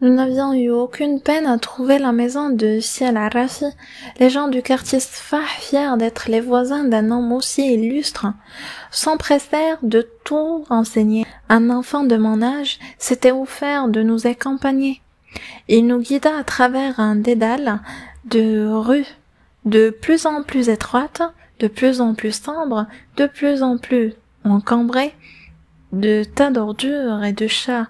Nous n'avions eu aucune peine à trouver la maison de Si al-Arafi. Les gens du quartier Sfah, fiers d'être les voisins d'un homme aussi illustre, s'empressèrent de tout renseigner. Un enfant de mon âge s'était offert de nous accompagner. Il nous guida à travers un dédale de rues de plus en plus étroites, de plus en plus sombres, de plus en plus encombrées, de tas d'ordures et de chats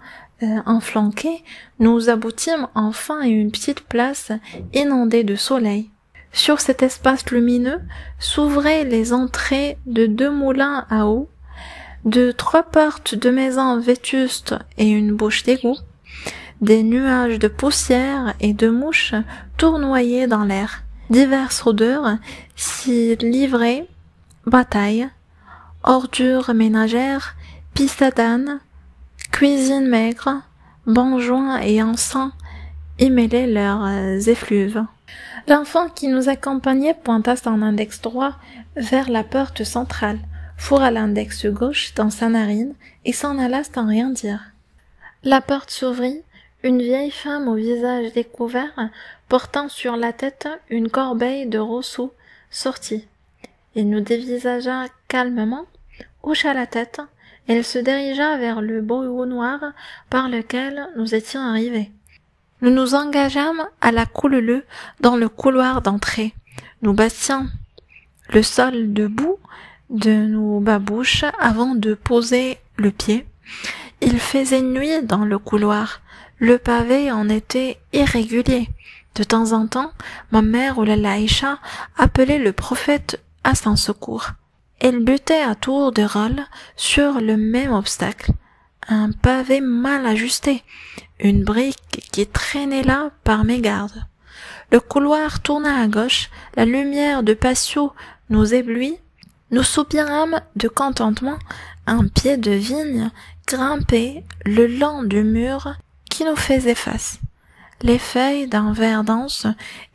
enflanqués. Nous aboutîmes enfin à une petite place inondée de soleil. Sur cet espace lumineux s'ouvraient les entrées de 2 moulins à eau, de 3 portes de maisons vétustes et une bouche d'égout. Des nuages de poussière et de mouches tournoyaient dans l'air. Diverses odeurs s'y livraient, batailles, ordures ménagères, pissadane, cuisine maigre, bons joints et encens y mêlaient leurs effluves. L'enfant qui nous accompagnait pointa son index droit vers la porte centrale, fourra l'index gauche dans sa narine et s'en alla sans rien dire. La porte s'ouvrit, une vieille femme au visage découvert, portant sur la tête une corbeille de rousseau, sortit. Il nous dévisagea calmement, hocha la tête, et elle se dirigea vers le boyau noir par lequel nous étions arrivés. Nous nous engageâmes à la couleleu dans le couloir d'entrée. Nous battions le sol debout de nos babouches avant de poser le pied. Il faisait nuit dans le couloir. Le pavé en était irrégulier. De temps en temps, ma mère ou la Aïcha appelait le prophète à son secours. Elle butait à tour de rôle sur le même obstacle. Un pavé mal ajusté, une brique qui traînait là par mégarde. Le couloir tourna à gauche, la lumière de patio nous éblouit. Nous soupirâmes de contentement. Un pied de vigne grimpait le long du mur qui nous faisait face. Les feuilles d'un vert dense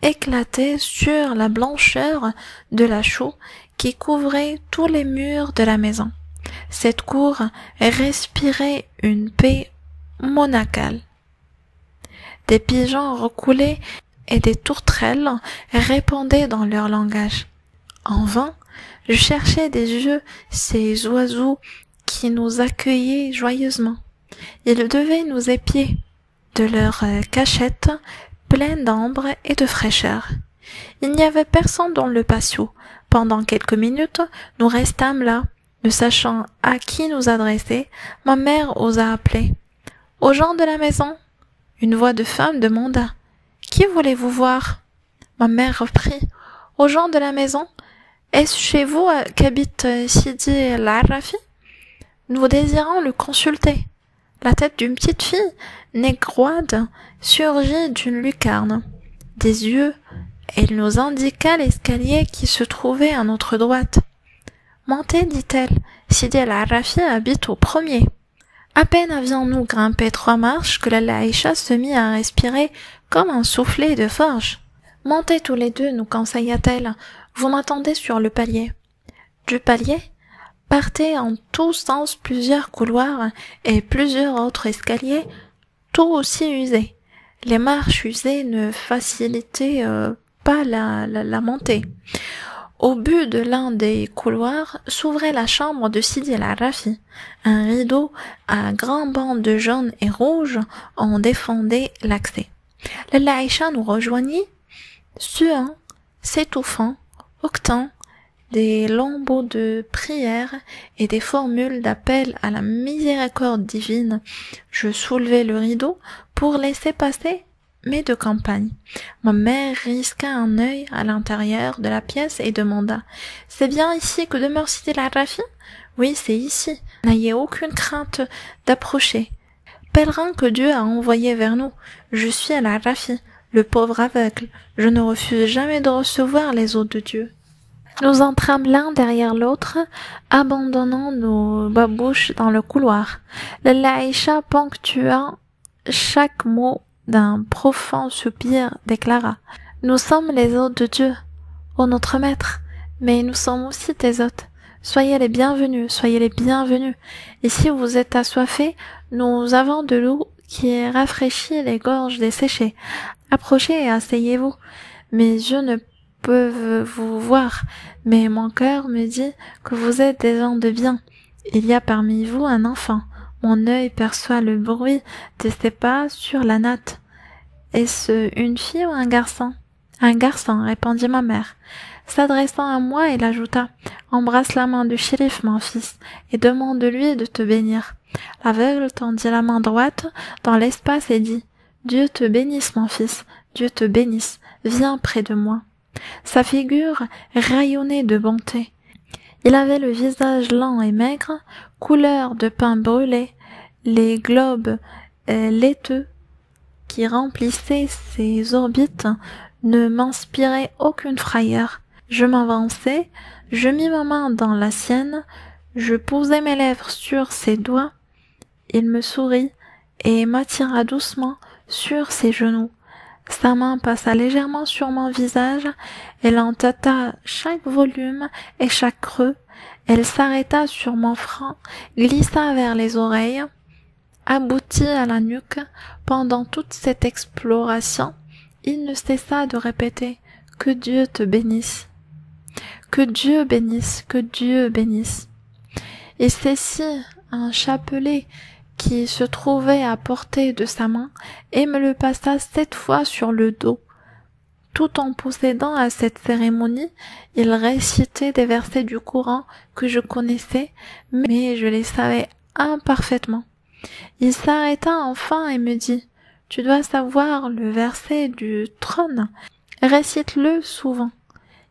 éclataient sur la blancheur de la chaux qui couvrait tous les murs de la maison. Cette cour respirait une paix monacale. Des pigeons recoulaient et des tourterelles répondaient dans leur langage. En vain, je cherchais des yeux ces oiseaux qui nous accueillaient joyeusement. Ils devaient nous épier de leur cachette pleine d'ambre et de fraîcheur. Il n'y avait personne dans le patio. Pendant quelques minutes, nous restâmes là, ne sachant à qui nous adresser. Ma mère osa appeler. « Aux gens de la maison ?» Une voix de femme demanda. « Qui voulez-vous voir ?» Ma mère reprit. « Aux gens de la maison ? Est-ce chez vous qu'habite Sidi al-Arafi ? Nous désirons le consulter. » La tête d'une petite fille, négroide, surgit d'une lucarne. Des yeux, elle nous indiqua l'escalier qui se trouvait à notre droite. « Montez, dit-elle, Sidi al-Arafi habite au premier. » À peine avions-nous grimpé 3 marches que la Aïcha se mit à respirer comme un soufflet de forge. « Montez tous les deux, nous conseilla-t-elle, vous m'attendez sur le palier. » Du palier partaient en tous sens plusieurs couloirs et plusieurs autres escaliers, tout aussi usés. Les marches usées ne facilitaient pas la montée. Au but de l'un des couloirs s'ouvrait la chambre de Sidi al-Arafi. Un rideau à grands bandes de jaune et rouge en défendait l'accès. La Aïcha nous rejoignit, suant, s'étouffant, octant des lambeaux de prières et des formules d'appel à la miséricorde divine. Je soulevai le rideau pour laisser passer mes de campagne. Ma mère risqua un œil à l'intérieur de la pièce et demanda « C'est bien ici que demeure Sidi al-Arafi ?»« Oui, c'est ici. N'ayez aucune crainte d'approcher. Pèlerin que Dieu a envoyé vers nous, je suis al-Arafi, le pauvre aveugle. Je ne refuse jamais de recevoir les hôtes de Dieu. » Nous entrâmes l'un derrière l'autre, abandonnant nos babouches dans le couloir. La Aïcha ponctua chaque mot d'un profond soupir, déclara « Nous sommes les hôtes de Dieu, ô notre maître, mais nous sommes aussi tes hôtes. Soyez les bienvenus, soyez les bienvenus. Et si vous êtes assoiffés, nous avons de l'eau qui rafraîchit les gorges desséchées. Approchez et asseyez-vous. Mes yeux ne peuvent vous voir, mais mon cœur me dit que vous êtes des gens de bien. Il y a parmi vous un enfant. Mon œil perçoit le bruit de ses pas sur la natte. Est-ce une fille ou un garçon? Un garçon, répondit ma mère. S'adressant à moi, il ajouta, embrasse la main du shérif, mon fils, et demande-lui de te bénir. L'aveugle tendit la main droite dans l'espace et dit, Dieu te bénisse, mon fils, Dieu te bénisse, viens près de moi. Sa figure rayonnait de bonté. Il avait le visage lent et maigre, couleur de pain brûlé, les globes laiteux qui remplissaient ses orbites ne m'inspiraient aucune frayeur. Je m'avançai, je mis ma main dans la sienne, je posai mes lèvres sur ses doigts. Il me sourit et m'attira doucement sur ses genoux. Sa main passa légèrement sur mon visage, elle en tâta chaque volume et chaque creux, elle s'arrêta sur mon front, glissa vers les oreilles, aboutit à la nuque. Pendant toute cette exploration, il ne cessa de répéter « Que Dieu te bénisse !»« Que Dieu bénisse, que Dieu bénisse !» Il saisit un chapelet qui se trouvait à portée de sa main et me le passa 7 fois sur le dos. Tout en procédant à cette cérémonie, il récitait des versets du Coran que je connaissais, mais je les savais imparfaitement. Il s'arrêta enfin et me dit, « Tu dois savoir le verset du trône, récite-le souvent.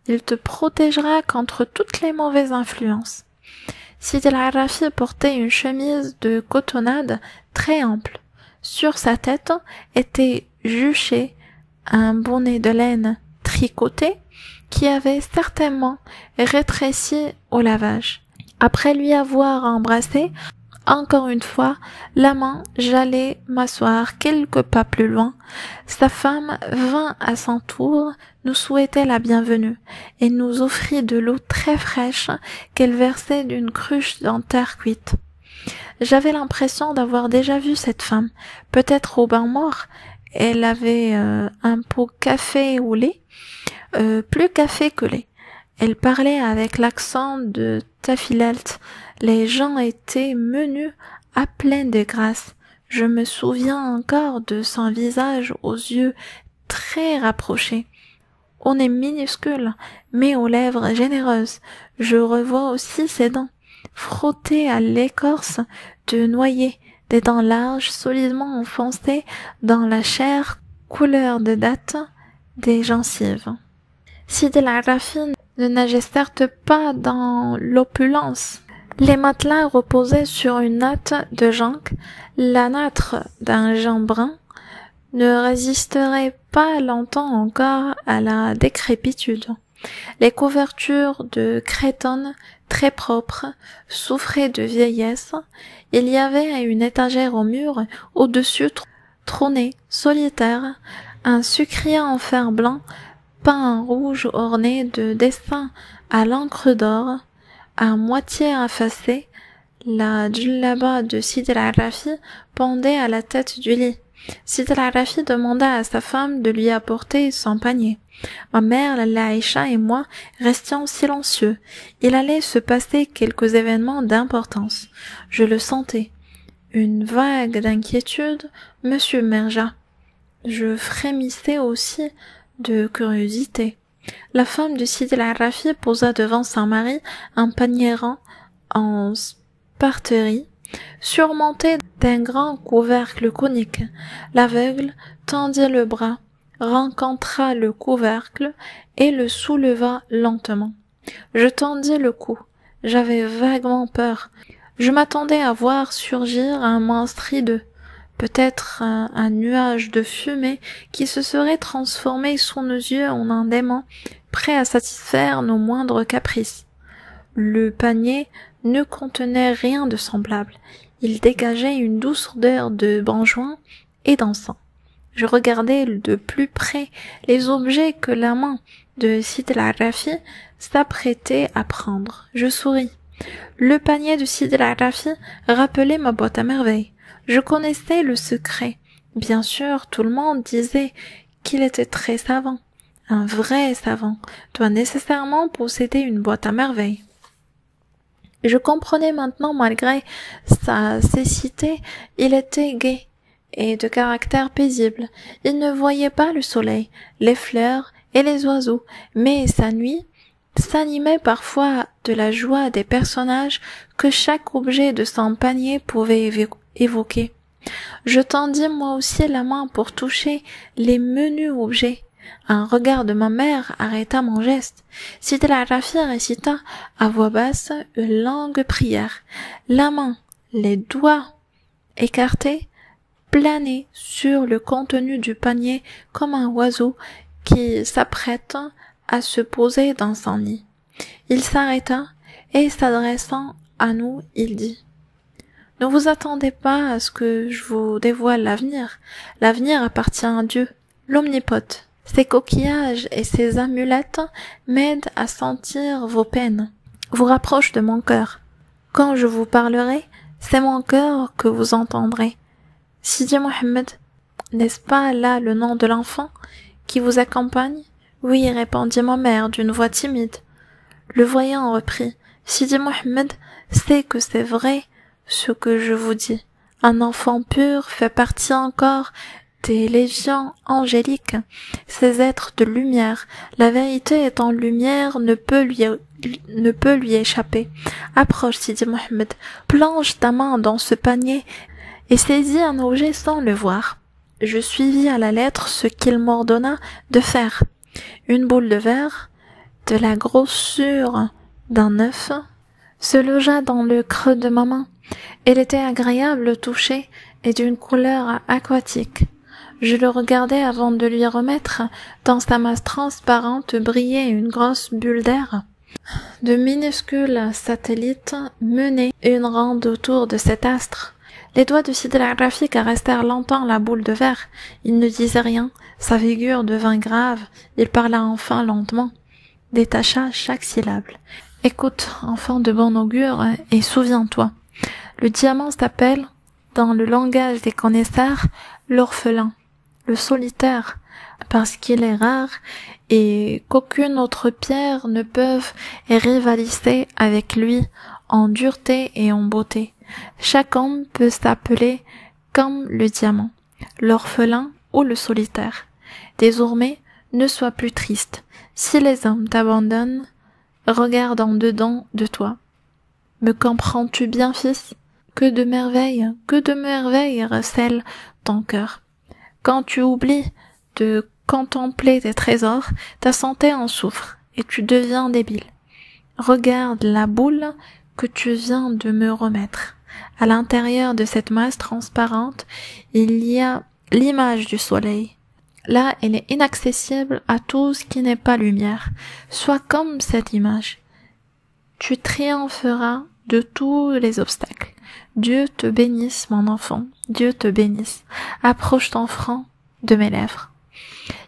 Il te protégera contre toutes les mauvaises influences. » Sidi al-Arafi portait une chemise de cotonnade très ample. Sur sa tête était juché un bonnet de laine tricoté qui avait certainement rétréci au lavage. Après lui avoir embrassé, encore une fois, la main, j'allais m'asseoir quelques pas plus loin. Sa femme vint à son tour nous souhaiter la bienvenue et nous offrit de l'eau très fraîche qu'elle versait d'une cruche en terre cuite. J'avais l'impression d'avoir déjà vu cette femme, peut-être au bain mort. Elle avait un pot café ou lait, plus café que lait. Elle parlait avec l'accent de Tafilalt. Les gens étaient menus à pleine de grâce. Je me souviens encore de son visage aux yeux très rapprochés. Au nez minuscule, mais aux lèvres généreuses. Je revois aussi ses dents, frottées à l'écorce de noyer, des dents larges, solidement enfoncées dans la chair, couleur de date des gencives. Sidi al-Arafi ne nageait certes pas dans l'opulence. Les matelas reposaient sur une natte de jonc, la nâtre d'un jean brun ne résisterait pas longtemps encore à la décrépitude. Les couvertures de cretonne très propres souffraient de vieillesse. Il y avait à une étagère au mur, au-dessus trônait, solitaire, un sucrier en fer blanc, peint en rouge orné de dessins à l'encre d'or, à moitié effacé. La djellaba de Sidi al-Arafi pendait à la tête du lit. Sidi al-Arafi demanda à sa femme de lui apporter son panier. Ma mère, Laïcha et moi restions silencieux. Il allait se passer quelques événements d'importance. Je le sentais. Une vague d'inquiétude me submergea. Je frémissais aussi de curiosité. La femme de Sidi al-Arafi posa devant son mari un panier rond en sparterie, surmonté d'un grand couvercle conique. L'aveugle tendit le bras, rencontra le couvercle et le souleva lentement. Je tendis le cou. J'avais vaguement peur. Je m'attendais à voir surgir un monstre hideux, peut-être un nuage de fumée qui se serait transformé sous nos yeux en un démon, prêt à satisfaire nos moindres caprices. Le panier ne contenait rien de semblable. Il dégageait une douce odeur de benjoin et d'encens. Je regardais de plus près les objets que la main de Sidi al-Arafi s'apprêtait à prendre. Je souris. Le panier de Sidi al-Arafi rappelait ma boîte à merveilles. Je connaissais le secret. Bien sûr, tout le monde disait qu'il était très savant. Un vrai savant doit nécessairement posséder une boîte à merveilles. Je comprenais maintenant, malgré sa cécité, il était gai et de caractère paisible. Il ne voyait pas le soleil, les fleurs et les oiseaux, mais sa nuit s'animait parfois de la joie des personnages que chaque objet de son panier pouvait évoquer. Je tendis moi aussi la main pour toucher les menus objets. Un regard de ma mère arrêta mon geste. Sidi al-Arafi récita à voix basse une longue prière. La main, les doigts écartés, planait sur le contenu du panier comme un oiseau qui s'apprête à se poser dans son nid. Il s'arrêta et s'adressant à nous, il dit: « Ne vous attendez pas à ce que je vous dévoile l'avenir. L'avenir appartient à Dieu, l'omnipote. Ces coquillages et ces amulettes m'aident à sentir vos peines, vous rapprochent de mon cœur. Quand je vous parlerai, c'est mon cœur que vous entendrez. Sidi Mohammed, n'est-ce pas là le nom de l'enfant qui vous accompagne? Oui, répondit ma mère d'une voix timide. Le voyant reprit: Sidi Mohammed sait que c'est vrai ce que je vous dis. Un enfant pur fait partie encore des légions angéliques, ces êtres de lumière. La vérité étant lumière ne peut lui échapper. Approche, Sidi Mohammed, plonge ta main dans ce panier et saisis un objet sans le voir. Je suivis à la lettre ce qu'il m'ordonna de faire. Une boule de verre, de la grossure d'un œuf, se logea dans le creux de ma main. Elle était agréable au toucher et d'une couleur aquatique. Je le regardais avant de lui remettre. Dans sa masse transparente brillait une grosse bulle d'air. De minuscules satellites menaient une ronde autour de cet astre. Les doigts de Sidi al-Arafi caressèrent longtemps la boule de verre. Il ne disait rien, sa figure devint grave. Il parla enfin lentement, détacha chaque syllabe. « Écoute, enfant de bon augure, et souviens-toi. Le diamant s'appelle, dans le langage des connaisseurs, l'orphelin, le solitaire, parce qu'il est rare et qu'aucune autre pierre ne peut rivaliser avec lui en dureté et en beauté. Chaque homme peut s'appeler comme le diamant, l'orphelin ou le solitaire. Désormais, ne sois plus triste. Si les hommes t'abandonnent, regarde en dedans de toi. Me comprends-tu bien, fils? Que de merveilles recèle ton cœur. Quand tu oublies de contempler tes trésors, ta santé en souffre et tu deviens débile. Regarde la boule que tu viens de me remettre. À l'intérieur de cette masse transparente, il y a l'image du soleil. Là, elle est inaccessible à tout ce qui n'est pas lumière. Sois comme cette image. Tu triompheras de tous les obstacles. Dieu te bénisse, mon enfant. Dieu te bénisse. Approche ton front de mes lèvres.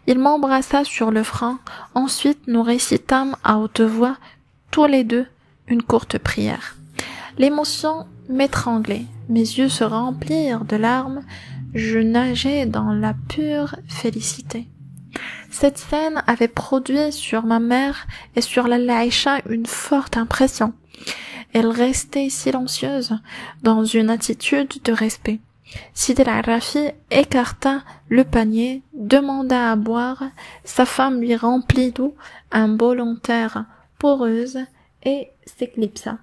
Il m'embrassa sur le front. Ensuite, nous récitâmes à haute voix, tous les deux, une courte prière. L'émotion m'étranglait. Mes yeux se remplirent de larmes. Je nageais dans la pure félicité. Cette scène avait produit sur ma mère et sur la Aïcha une forte impression. Elle restait silencieuse, dans une attitude de respect. Sidi al-Arafi écarta le panier, demanda à boire, sa femme lui remplit d'eau, un bol en terre poreuse, et s'éclipsa.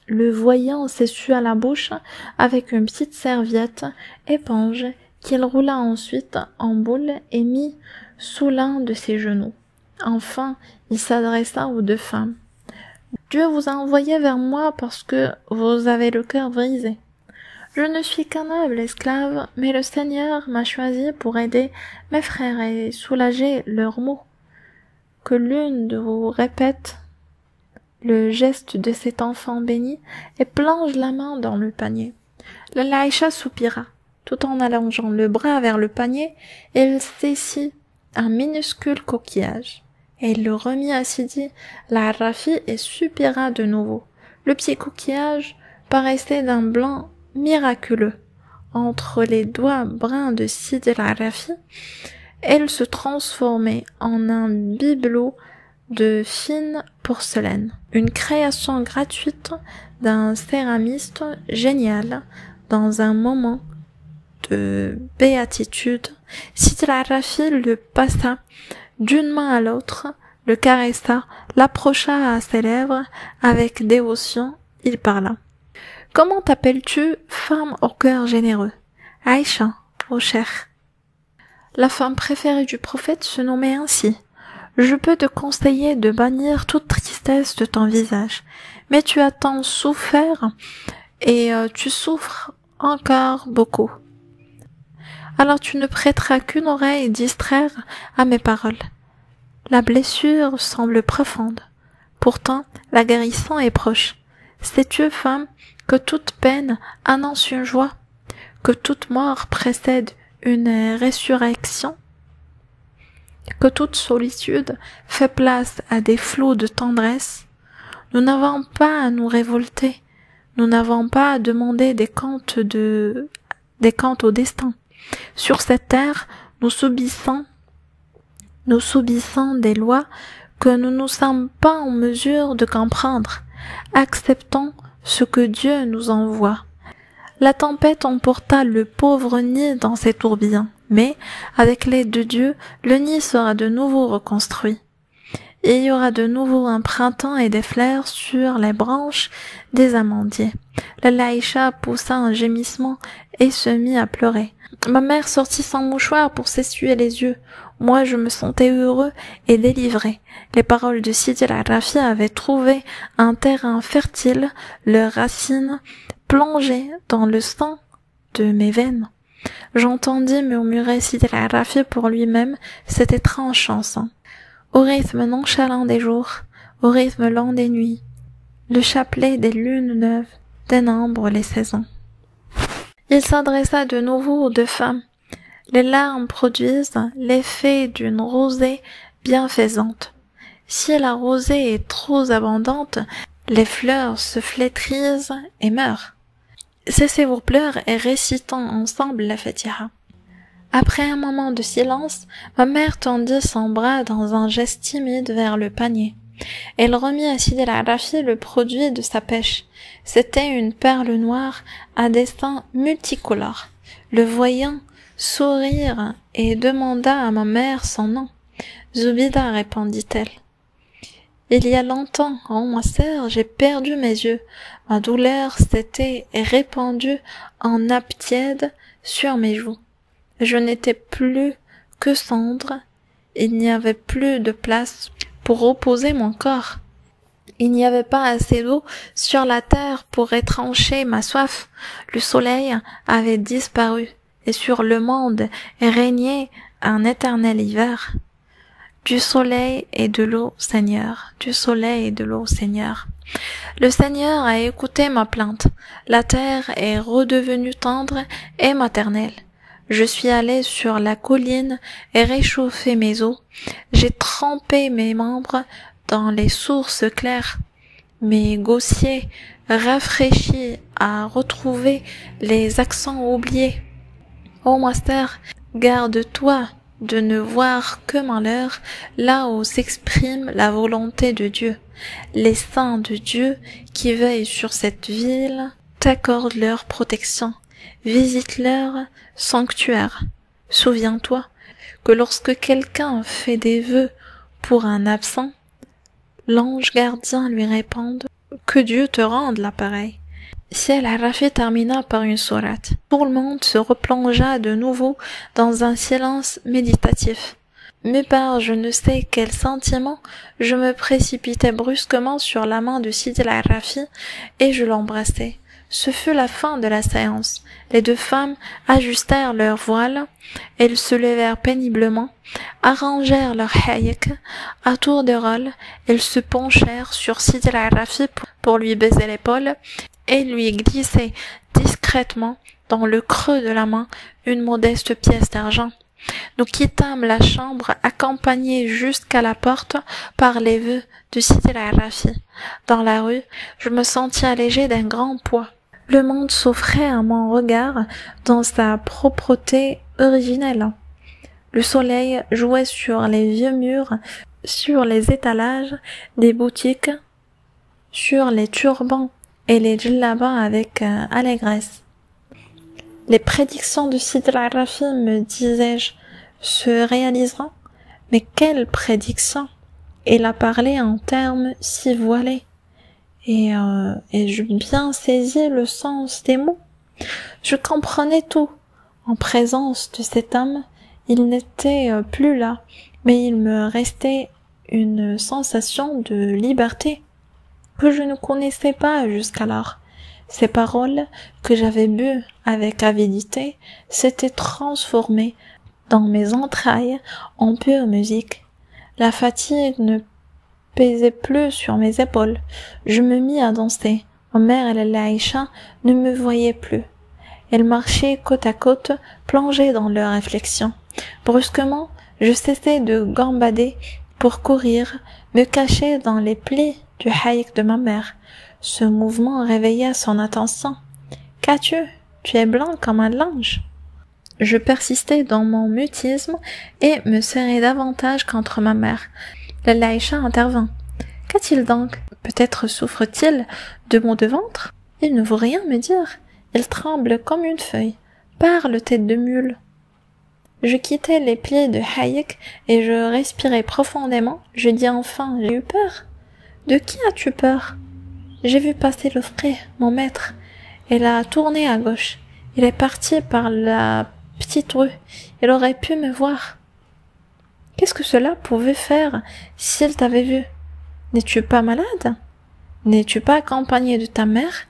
Le voyant s'essuia la bouche avec une petite serviette éponge qu'il roula ensuite en boule et mit sous l'un de ses genoux. Enfin, il s'adressa aux deux femmes. « Dieu vous a envoyé vers moi parce que vous avez le cœur brisé. Je ne suis qu'un humble esclave, mais le Seigneur m'a choisi pour aider mes frères et soulager leurs maux. Que l'une de vous répète le geste de cet enfant béni et plonge la main dans le panier. » La Laïcha soupira. Tout en allongeant le bras vers le panier, elle saisit un minuscule coquillage. Elle le remit à Sidi al-Arafi et soupira de nouveau. Le petit coquillage paraissait d'un blanc miraculeux entre les doigts bruns de Sidi al-Arafi, elle se transformait en un bibelot de fine porcelaine, une création gratuite d'un céramiste génial. Dans un moment de béatitude, Sidi al-Arafi le passa d'une main à l'autre, le caressa, l'approcha à ses lèvres, avec dévotion, il parla. « Comment t'appelles-tu, femme au cœur généreux ?»« Aïcha, ô cher. » La femme préférée du prophète se nommait ainsi. « Je peux te conseiller de bannir toute tristesse de ton visage, mais tu as tant souffert et tu souffres encore beaucoup. Alors tu ne prêteras qu'une oreille distraire à mes paroles. La blessure semble profonde, pourtant la guérison est proche. Sais-tu, femme, que toute peine annonce une joie, que toute mort précède une résurrection, que toute solitude fait place à des flots de tendresse? Nous n'avons pas à nous révolter, nous n'avons pas à demander des comptes au destin. Sur cette terre, nous subissons des lois que nous ne sommes pas en mesure de comprendre. Acceptons ce que Dieu nous envoie. La tempête emporta le pauvre nid dans ses tourbillons, mais, avec l'aide de Dieu, le nid sera de nouveau reconstruit. Il y aura de nouveau un printemps et des fleurs sur les branches des amandiers. La Laïcha poussa un gémissement et se mit à pleurer. Ma mère sortit sans mouchoir pour s'essuyer les yeux. Moi, je me sentais heureux et délivré. Les paroles de Sidi al-Arafi avaient trouvé un terrain fertile, leurs racines plongées dans le sang de mes veines. J'entendis murmurer Sidi al-Arafi pour lui-même cette étrange chanson. Au rythme nonchalant des jours, au rythme lent des nuits, le chapelet des lunes neuves dénombre les saisons. Il s'adressa de nouveau aux deux femmes. Les larmes produisent l'effet d'une rosée bienfaisante. Si la rosée est trop abondante, les fleurs se flétrisent et meurent. Cessez vos pleurs et récitons ensemble la Fatiha. Après un moment de silence, ma mère tendit son bras dans un geste timide vers le panier. Elle remit à Sidi al-Arafi le produit de sa pêche. C'était une perle noire à dessin multicolore. Le voyant sourire et demanda à ma mère son nom. Zoubida, répondit-elle. Il y a longtemps, oh ma sœur, j'ai perdu mes yeux. Ma douleur s'était répandue en nappe tiède sur mes joues. Je n'étais plus que cendre. Il n'y avait plus de place pour reposer mon corps. Il n'y avait pas assez d'eau sur la terre pour étancher ma soif. Le soleil avait disparu et sur le monde régnait un éternel hiver. Du soleil et de l'eau, Seigneur, du soleil et de l'eau, Seigneur. Le Seigneur a écouté ma plainte. La terre est redevenue tendre et maternelle. Je suis allé sur la colline et réchauffé mes os. J'ai trempé mes membres dans les sources claires. Mes gosiers rafraîchis à retrouver les accents oubliés. Ô master, garde-toi de ne voir que malheur là où s'exprime la volonté de Dieu. Les saints de Dieu qui veillent sur cette ville t'accordent leur protection. Visite leur sanctuaire. Souviens-toi que lorsque quelqu'un fait des vœux pour un absent, l'ange gardien lui répond que Dieu te rende l'appareil. Si al-Arafi termina par une sourate, tout le monde se replongea de nouveau dans un silence méditatif. Mais par je ne sais quel sentiment, je me précipitai brusquement sur la main de Sidi al-Arafi et je l'embrassai. Ce fut la fin de la séance. Les deux femmes ajustèrent leurs voiles, elles se levèrent péniblement, arrangèrent leur haïk, à tour de rôle, elles se penchèrent sur Sidi al-Arafi pour lui baiser l'épaule et lui glisser discrètement dans le creux de la main une modeste pièce d'argent. Nous quittâmes la chambre accompagnés jusqu'à la porte par les vœux de Sidi al-Arafi. Dans la rue, je me sentis allégé d'un grand poids. Le monde s'offrait à mon regard dans sa propreté originelle. Le soleil jouait sur les vieux murs, sur les étalages des boutiques, sur les turbans et les djellabas avec allégresse. Les prédictions de Sid al-Rafi, me disais-je, se réaliseront. Mais quelles prédictions! Il a parlé en termes si voilés. Et je bien saisi le sens des mots. Je comprenais tout. En présence de cet homme, il n'était plus là, mais il me restait une sensation de liberté que je ne connaissais pas jusqu'alors. Ces paroles que j'avais bues avec avidité s'étaient transformées dans mes entrailles en pure musique. La fatigue ne pesait plus sur mes épaules. Je me mis à danser. Ma mère et Laïcha ne me voyaient plus. Elles marchaient côte à côte, plongées dans leurs réflexions. Brusquement, je cessai de gambader pour courir, me cacher dans les plis du haïk de ma mère. Ce mouvement réveilla son attention. « Qu'as-tu? Tu es blanc comme un linge. » Je persistais dans mon mutisme et me serrai davantage contre ma mère. La Laïcha intervint. « Qu'a-t-il donc? Peut-être souffre-t-il de maux de ventre? Il ne veut rien me dire. Il tremble comme une feuille. Parle, tête de mule. » Je quittai les plis de haïk et je respirai profondément. Je dis enfin, j'ai eu peur. De qui as-tu peur? J'ai vu passer le frère, mon maître. Il a tourné à gauche. Il est parti par la petite rue. Il aurait pu me voir. Qu'est-ce que cela pouvait faire s'il t'avait vu? N'es-tu pas malade? N'es-tu pas accompagné de ta mère?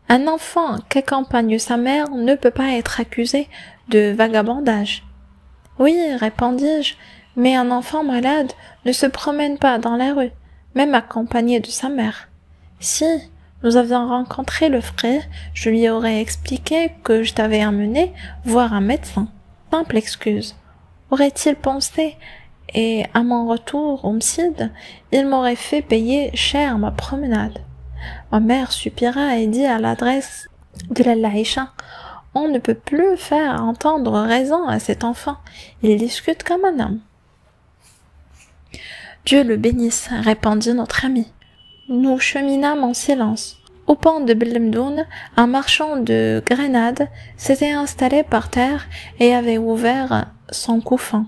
Un enfant qu'accompagne sa mère ne peut pas être accusé de vagabondage. Oui, répondis-je, mais un enfant malade ne se promène pas dans la rue, même accompagné de sa mère. Si nous avions rencontré le frère, je lui aurais expliqué que je t'avais amené voir un médecin. Simple excuse. Aurait-il pensé, et à mon retour au Msid, il m'aurait fait payer cher ma promenade. Ma mère soupira et dit à l'adresse de la Laïcha, « On ne peut plus faire entendre raison à cet enfant. Il discute comme un homme. » Dieu le bénisse, répondit notre ami. Nous cheminâmes en silence. Au pont de Bellemdoun, un marchand de grenades s'était installé par terre et avait ouvert son couffin.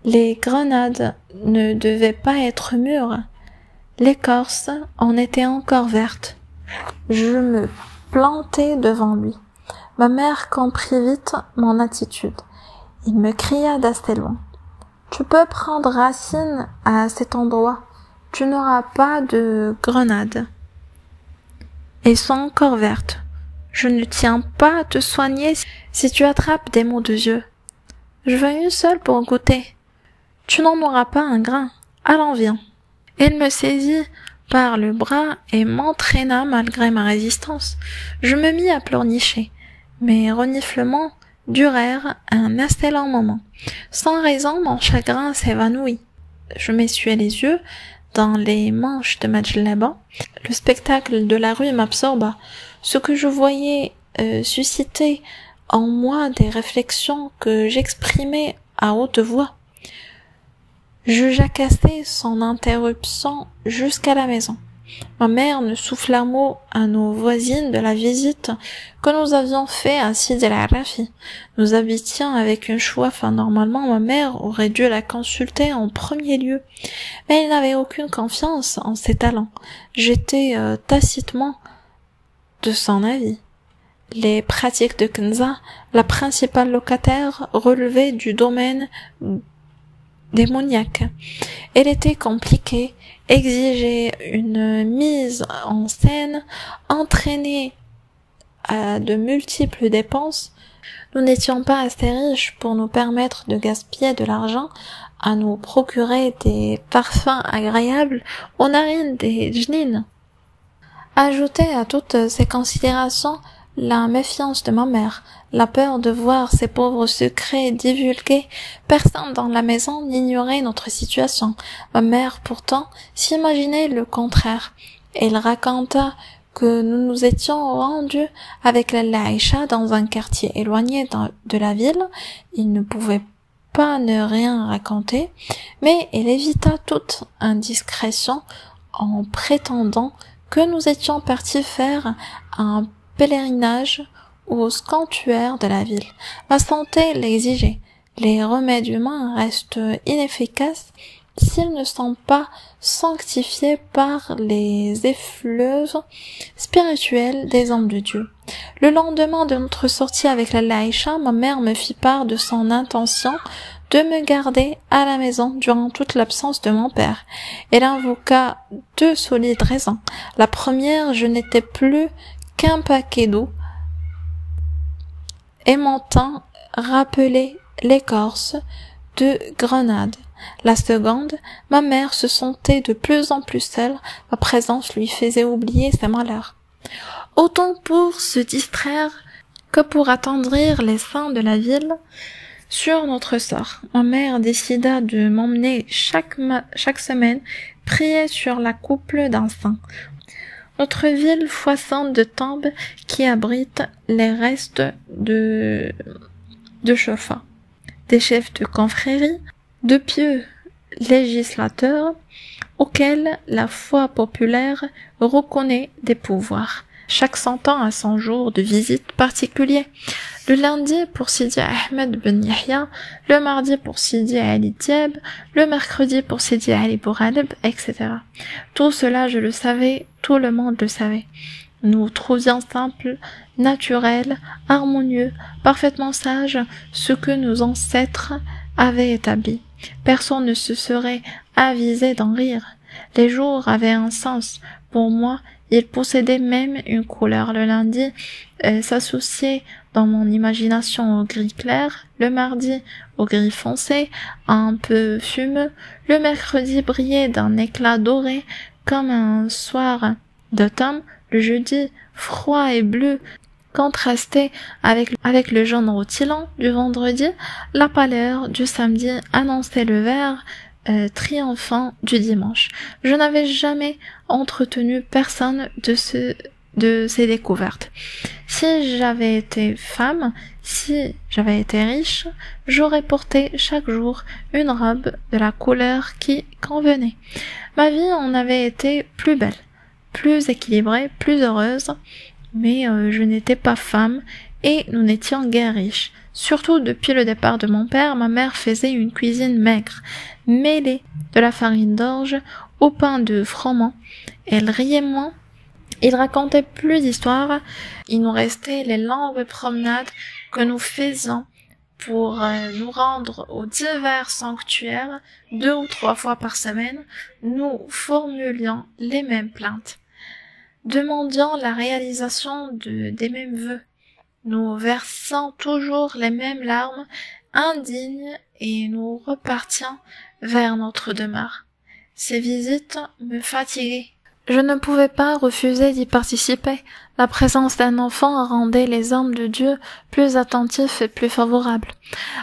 Les grenades ne devaient pas être mûres. L'écorce en était encore verte. Je me plantai devant lui. Ma mère comprit vite mon attitude. Il me cria d'assez loin. « Tu peux prendre racine à cet endroit. Tu n'auras pas de grenades. Elles sont encore vertes. Je ne tiens pas à te soigner si tu attrapes des maux de yeux. Je veux une seule pour goûter. Tu n'en auras pas un grain. Allons, viens. » Il me saisit par le bras et m'entraîna malgré ma résistance. Je me mis à pleurnicher. Mes reniflements durèrent un assez long moment. Sans raison, mon chagrin s'évanouit. Je m'essuyai les yeux dans les manches de ma djellaba. Le spectacle de la rue m'absorba. Ce que je voyais suscitait en moi des réflexions que j'exprimais à haute voix. Je jacassais sans interruption jusqu'à la maison. Ma mère ne souffla mot à nos voisines de la visite que nous avions fait à Sid al-Rafi. Nous habitions avec une chouaf. Normalement, ma mère aurait dû la consulter en premier lieu, mais elle n'avait aucune confiance en ses talents. J'étais tacitement de son avis. Les pratiques de Kenza, la principale locataire, relevaient du domaine démoniaque. Elle était compliquée, exigeait une mise en scène, entraînait à de multiples dépenses. Nous n'étions pas assez riches pour nous permettre de gaspiller de l'argent à nous procurer des parfums agréables aux narines des djinns. Ajoutez à toutes ces considérations la méfiance de ma mère, la peur de voir ces pauvres secrets divulgués. Personne dans la maison n'ignorait notre situation. Ma mère, pourtant, s'imaginait le contraire. Elle raconta que nous nous étions rendus avec la Aïcha dans un quartier éloigné de la ville. Il ne pouvait pas ne rien raconter, mais il évita toute indiscrétion en prétendant que nous étions partis faire un pèlerinage au sanctuaire de la ville. Ma santé l'exigeait. Les remèdes humains restent inefficaces s'ils ne sont pas sanctifiés par les effluves spirituelles des hommes de Dieu. Le lendemain de notre sortie avec la Aïcha, ma mère me fit part de son intention de me garder à la maison durant toute l'absence de mon père. Elle invoqua deux solides raisons. La première, je n'étais plus qu'un paquet d'eau, et mon teint rappelait l'écorce de grenade. La seconde, ma mère se sentait de plus en plus seule, ma présence lui faisait oublier ses malheurs. Autant pour se distraire que pour attendrir les saints de la ville sur notre sort. Ma mère décida de m'emmener chaque semaine prier sur la couple d'un saint. Notre ville foisonne de tombes qui abritent les restes de chauffats, des chefs de confrérie, de pieux législateurs auxquels la foi populaire reconnaît des pouvoirs. Chaque 100 ans a son jour de visite particulier. Le lundi pour Sidi Ahmed Ben Yahya, le mardi pour Sidi Ali Diab, le mercredi pour Sidi Ali Bouraleb, etc. Tout cela, je le savais, tout le monde le savait. Nous trouvions simple, naturel, harmonieux, parfaitement sage ce que nos ancêtres avaient établi. Personne ne se serait avisé d'en rire. Les jours avaient un sens. Pour moi, ils possédaient même une couleur. Le lundi s'associait dans mon imagination au gris clair, le mardi au gris foncé, un peu fumeux, le mercredi brillait d'un éclat doré comme un soir d'automne, le jeudi froid et bleu contrastait avec le jaune rutilant du vendredi, la pâleur du samedi annonçait le vert triomphant du dimanche. Je n'avais jamais entretenu personne de ces découvertes. Si j'avais été femme, si j'avais été riche, j'aurais porté chaque jour une robe de la couleur qui convenait. Ma vie en avait été plus belle, plus équilibrée, plus heureuse, mais je n'étais pas femme et nous n'étions guère riches. Surtout depuis le départ de mon père, ma mère faisait une cuisine maigre, mêlée de la farine d'orge au pain de froment. Elle riait moins, il racontait plus d'histoires, il nous restait les longues promenades que nous faisions pour nous rendre aux divers sanctuaires 2 ou 3 fois par semaine. Nous formulions les mêmes plaintes, demandions la réalisation des mêmes vœux. Nous versions toujours les mêmes larmes indignes et nous repartions vers notre demeure. Ces visites me fatiguaient. Je ne pouvais pas refuser d'y participer. La présence d'un enfant rendait les hommes de Dieu plus attentifs et plus favorables.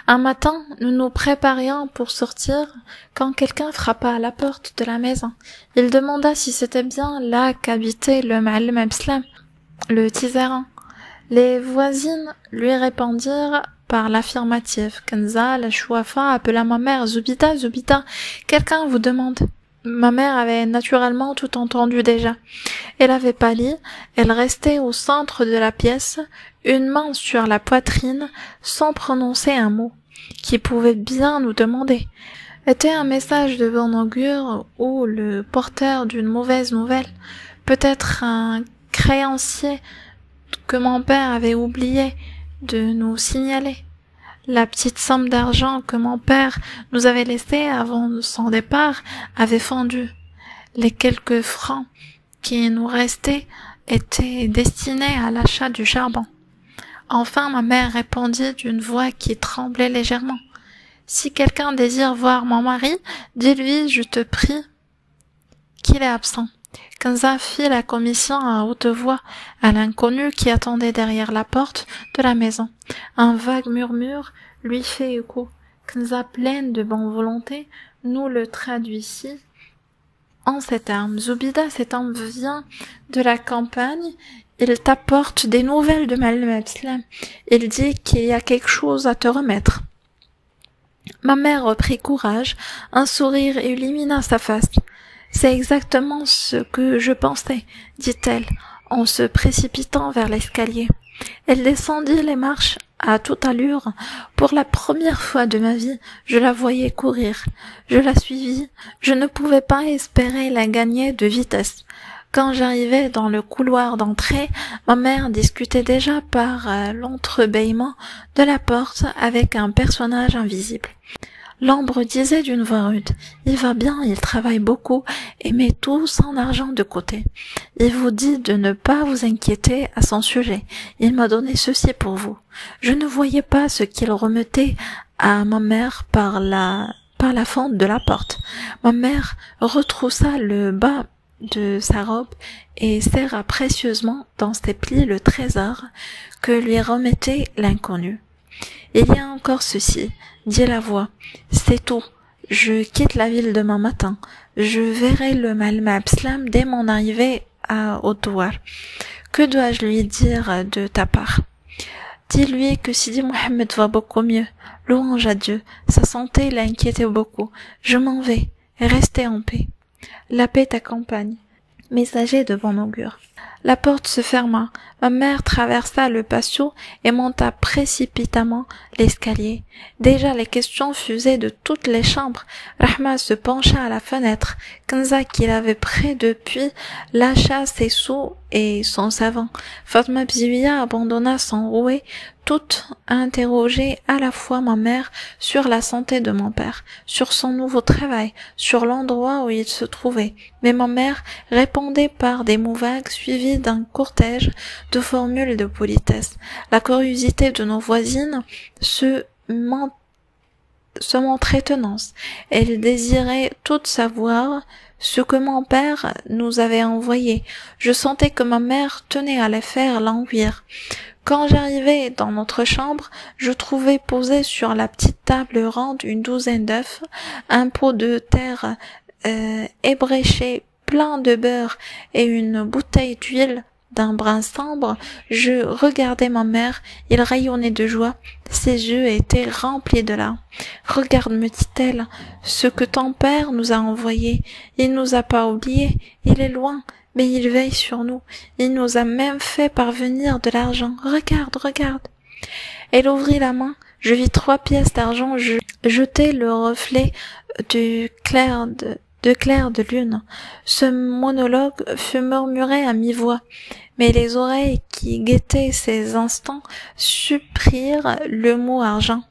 Un matin, nous nous préparions pour sortir quand quelqu'un frappa à la porte de la maison. Il demanda si c'était bien là qu'habitait le Ma'allim Abslam, le Tisaran. Les voisines lui répondirent par l'affirmative. Kenza, la Chouafa, appela ma mère. Zubida, quelqu'un vous demande. Ma mère avait naturellement tout entendu déjà. Elle avait pâli, elle restait au centre de la pièce, une main sur la poitrine, sans prononcer un mot, qui pouvait bien nous demander. Était un message de bon augure ou le porteur d'une mauvaise nouvelle, peut-être un créancier que mon père avait oublié de nous signaler. La petite somme d'argent que mon père nous avait laissée avant son départ avait fondu. Les quelques francs qui nous restaient étaient destinés à l'achat du charbon. Enfin, ma mère répondit d'une voix qui tremblait légèrement. « Si quelqu'un désire voir mon mari, dis-lui, je te prie, qu'il est absent. » Kenza fit la commission à haute voix à l'inconnu qui attendait derrière la porte de la maison. Un vague murmure lui fait écho. Kenza, pleine de bonne volonté, nous le traduisit En ces termes. Zoubida, cet homme vient de la campagne. Il t'apporte des nouvelles de Ma'alem Abdeslam. Il dit qu'il y a quelque chose à te remettre. Ma mère reprit courage, un sourire illumina sa face. C'est exactement ce que je pensais, dit-elle, en se précipitant vers l'escalier. Elle descendit les marches à toute allure. Pour la première fois de ma vie, je la voyais courir. Je la suivis. Je ne pouvais pas espérer la gagner de vitesse. Quand j'arrivais dans le couloir d'entrée, ma mère discutait déjà par l'entrebâillement de la porte avec un personnage invisible. L'ombre disait d'une voix rude: « Il va bien, il travaille beaucoup et met tout son argent de côté. Il vous dit de ne pas vous inquiéter à son sujet. Il m'a donné ceci pour vous. » Je ne voyais pas ce qu'il remettait à ma mère par la fente de la porte. Ma mère retroussa le bas de sa robe et serra précieusement dans ses plis le trésor que lui remettait l'inconnu. « Il y a encore ceci, » dit la voix. « C'est tout. Je quitte la ville demain matin. Je verrai le Ma'alem Abdeslam dès mon arrivée à Ottouar. Que dois-je lui dire de ta part? Dis-lui que Sidi Mohammed va beaucoup mieux. Louange à Dieu. Sa santé l'inquiétait beaucoup. Je m'en vais. Restez en paix. La paix t'accompagne. » Messager de bon augure. La porte se ferma. Ma mère traversa le patio et monta précipitamment l'escalier. Déjà les questions fusaient de toutes les chambres. Rahma se pencha à la fenêtre. Kenza, qui l'avait près depuis, lâcha ses sous et son savon. Fatma Bziouya abandonna son rouet, toute interrogée à la fois ma mère sur la santé de mon père, sur son nouveau travail, sur l'endroit où il se trouvait. Mais ma mère répondait par des mots vagues suivis d'un cortège de formules de politesse. La curiosité de nos voisines se montrait tenace. Elles désiraient toutes savoir ce que mon père nous avait envoyé. Je sentais que ma mère tenait à les faire languir. Quand j'arrivai dans notre chambre, je trouvai posé sur la petite table ronde une douzaine d'œufs, un pot de terre ébréché plein de beurre et une bouteille d'huile d'un brun sombre. Je regardais ma mère, il rayonnait de joie, ses yeux étaient remplis de larmes. « Regarde, me dit-elle, ce que ton père nous a envoyé. Il nous a pas oubliés, il est loin, mais il veille sur nous. Il nous a même fait parvenir de l'argent. Regarde, regarde. » Elle ouvrit la main, je vis 3 pièces d'argent jeter le reflet de clair de lune. Ce monologue fut murmuré à mi-voix, mais les oreilles qui guettaient ces instants supprirent le mot argent.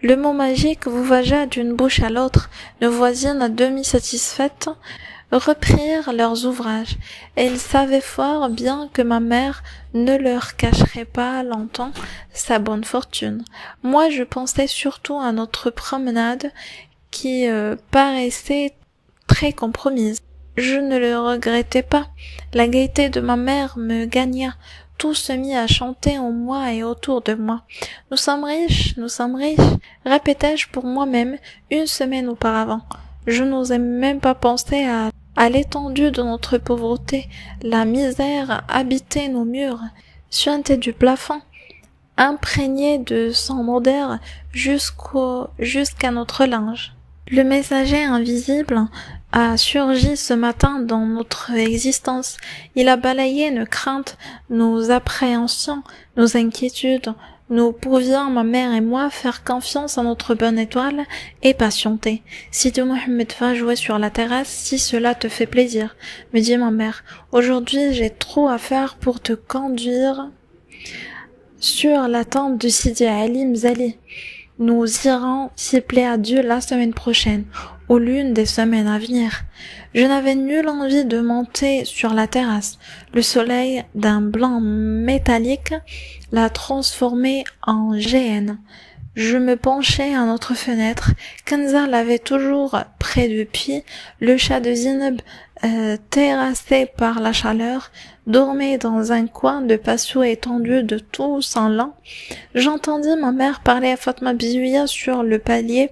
Le mot magique voyagea d'une bouche à l'autre. Nos voisines, à demi satisfaites, reprirent leurs ouvrages. Elles savaient fort bien que ma mère ne leur cacherait pas longtemps sa bonne fortune. Moi, je pensais surtout à notre promenade qui paraissait très compromise. Je ne le regrettais pas. La gaieté de ma mère me gagna. Tout se mit à chanter en moi et autour de moi. Nous sommes riches, répétai-je pour moi-même 1 semaine auparavant. Je n'osais même pas penser à l'étendue de notre pauvreté. La misère habitait nos murs, suintait du plafond, imprégnée de sang moderne jusqu'à notre linge. Le messager invisible a surgi ce matin dans notre existence. Il a balayé nos craintes, nos appréhensions, nos inquiétudes. Nous pouvions, ma mère et moi, faire confiance à notre bonne étoile et patienter. Sidi Mohammed va jouer sur la terrasse si cela te fait plaisir, me dit ma mère. Aujourd'hui, j'ai trop à faire pour te conduire sur la tente de Sidi Ali Mzali. Nous irons, s'il plaît à Dieu, la semaine prochaine, ou l'une des semaines à venir. Je n'avais nulle envie de monter sur la terrasse. Le soleil, d'un blanc métallique, l'a transformé en géhenne. Je me penchai à notre fenêtre. Kenza l'avait toujours près du pied. Le chat de Zineb, terrassé par la chaleur, dormait dans un coin de patio étendu de tout son long. J'entendis ma mère parler à Fatma Bziouya sur le palier.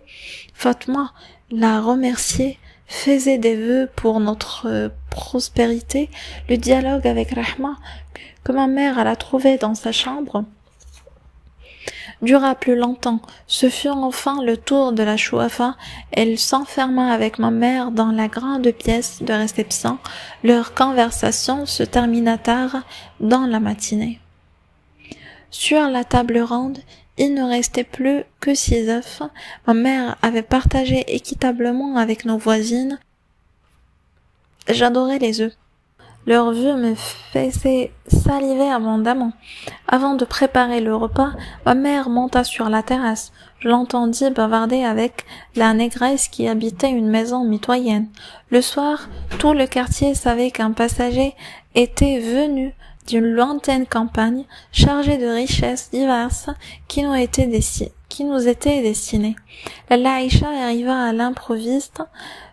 Fatma la remerciait, faisait des vœux pour notre prospérité. Le dialogue avec Rahma, que ma mère alla trouver dans sa chambre, dura plus longtemps. Ce fut enfin le tour de la chouafa. Elle s'enferma avec ma mère dans la grande pièce de réception. Leur conversation se termina tard dans la matinée. Sur la table ronde, il ne restait plus que 6 œufs. Ma mère avait partagé équitablement avec nos voisines. J'adorais les œufs. Leur vue me faisait saliver abondamment. Avant de préparer le repas, ma mère monta sur la terrasse. Je l'entendis bavarder avec la négresse qui habitait une maison mitoyenne. Le soir, tout le quartier savait qu'un passager était venu d'une lointaine campagne, chargé de richesses diverses qui nous étaient destinées. La Laïcha arriva à l'improviste.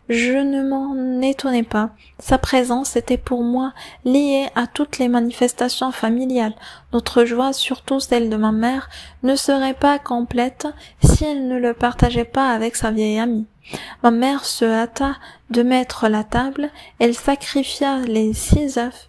Je ne m'en étonnais pas. Sa présence était pour moi liée à toutes les manifestations familiales. Notre joie, surtout celle de ma mère, ne serait pas complète si elle ne le partageait pas avec sa vieille amie. Ma mère se hâta de mettre la table. Elle sacrifia les 6 œufs.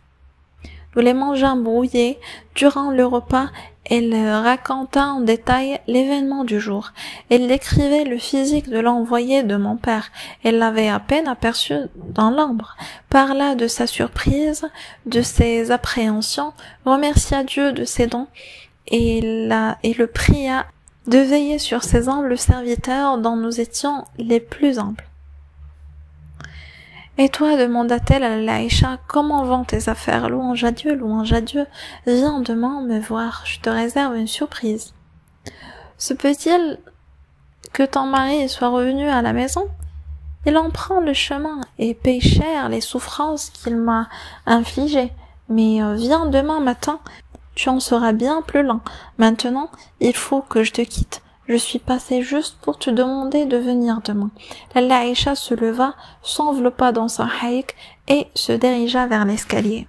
Nous les mangeâmes brouillés. Durant le repas, elle raconta en détail l'événement du jour. Elle décrivait le physique de l'envoyé de mon père. Elle l'avait à peine aperçu dans l'ombre. Parla de sa surprise, de ses appréhensions, remercia Dieu de ses dons et le pria de veiller sur ses humbles serviteurs dont nous étions les plus humbles. « Et toi, demanda-t-elle à Laïcha, comment vont tes affaires? Louange à Dieu, viens demain me voir, je te réserve une surprise. » Se peut-il que ton mari soit revenu à la maison? Il en prend le chemin et paye cher les souffrances qu'il m'a infligées. Mais viens demain matin, tu en seras bien plus lent. Maintenant, il faut que je te quitte. Je suis passée juste pour te demander de venir demain. La Laïcha se leva, s'enveloppa dans son haïk et se dirigea vers l'escalier.